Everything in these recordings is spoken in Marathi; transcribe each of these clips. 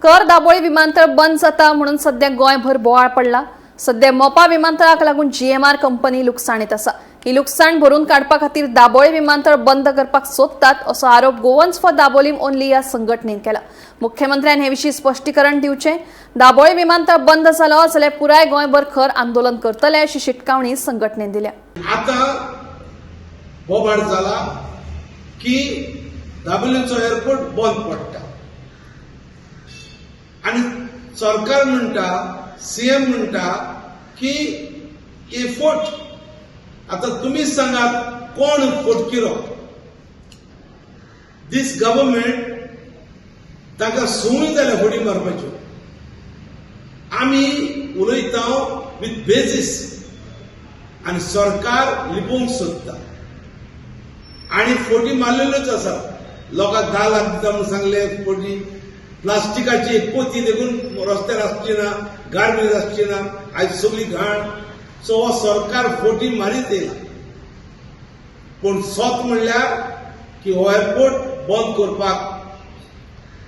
कर दाबोळी विमानतळ बंद जाता म्हणून सध्या गोंयभर बोवाळ पडला। सध्या मोपा विमानतळाक लागून GMR कंपनी लुकसाणीत आसा। ही लुकसाण भरून काडपा खातीर दाबोळी विमानतळ बंद करपाक सोदतात असो आरोप गोवन्स फॉर दाबोलीम ओन्ली ह्या संघटनेन केला। मुख्यमंत्र्यान हे विशीं स्पश्टीकरण दिवचें। दाबोळी विमानतळ बंद जालो जाल्यार पुराय गोंयभर खर आंदोलन करतले अशी शिटकावणी संघटनेन दिल्या। आता बोबाड जाला की दाबोलीचो एअरपोर्ट बंद पडटा आणि सरकार म्हणटा सीएम म्हणटा की हे फोट आता तुम्ही सांगात कोण फोट केलो। दिस गव्हर्नमेंट ताका सोय जाल्या फोडी मारपाच्यो। आमी उलयता विथ बेजीस आणि सरकार लिपोवंक सोदता आणि फोटी मारलेल्योच आसा। लोकांक 10 लाख दिता म्हणून सांगले फोटी। प्लास्टिकाची एक पोती देखून रस्त्यार आसची ना, गार्बेज आसची ना, आयज सगळी घाण। सो हो सरकार फोटी मारीत येयला पूण सोत म्हणल्यार की हो एअरपोर्ट बंद करपाक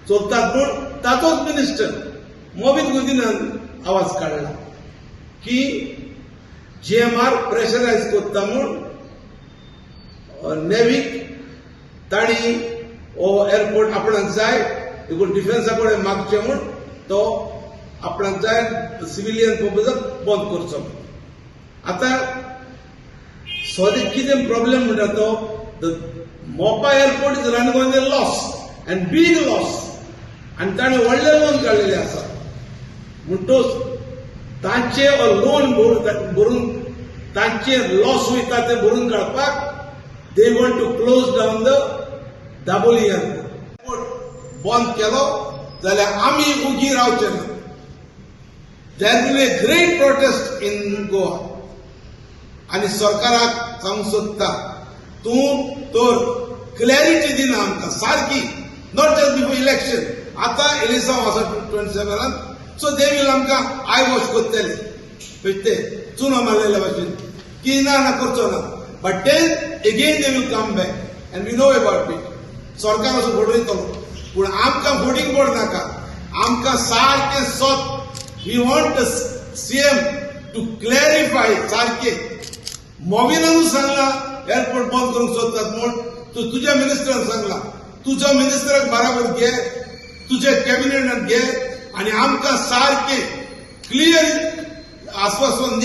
सोदतात। पूण ताचोच मिनिस्टर मोबीन गुदिनान आवाज काडला की GMR प्रेशरायज करता म्हूण नेव्हीक ताणी हो एअरपोर्ट आपणाक जाय देखून डिफेन्सा कडेन मागचें म्हूण तो आपणाक जाय सिव्हिलियन पर्पजाक बंद करचो। आता सद्या कितें प्रॉब्लेम म्हणटा तो Mopa airport is run going a loss and big loss आनी ताणें व्हडलें लोन काडलेलें आसा म्हणटच तांचे लोन भरून तांचे लॉस वयता ते भरून काडपाक they want to close down the Dabolim airport. बंद केलो जाल्यार आमी उगी रावचे ना। There will a great protest in Goa आनी सरकाराक सांगूंक सोदता तूं तर क्लॅरिटी दिना आमकां सारकी, नॉट जस्ट बिफोर इलेक्शन। आतां इलेक्शन आसा 27 सो दे विल आमकां आय वॉश करतले ते चुनो मारलेल्या भाशेन की ना करचो ना। But then again they will come back and we know about it. सरकार असो फटयतलो पूण आमकां फटींग पड नाका। आमकां सारकें सोत we want CM to clarify सारकें। मोबिनानूच सांगला एअरपोर्ट बंद करूंक सोदतात म्हूण तूं तुज्या मिनिस्टरान सांगला। तुज्या मिनिस्टराक बराबर घे, तुज्या कॅबिनेटान घे आनी आमकां सारकें क्लियर आश्वासन दी।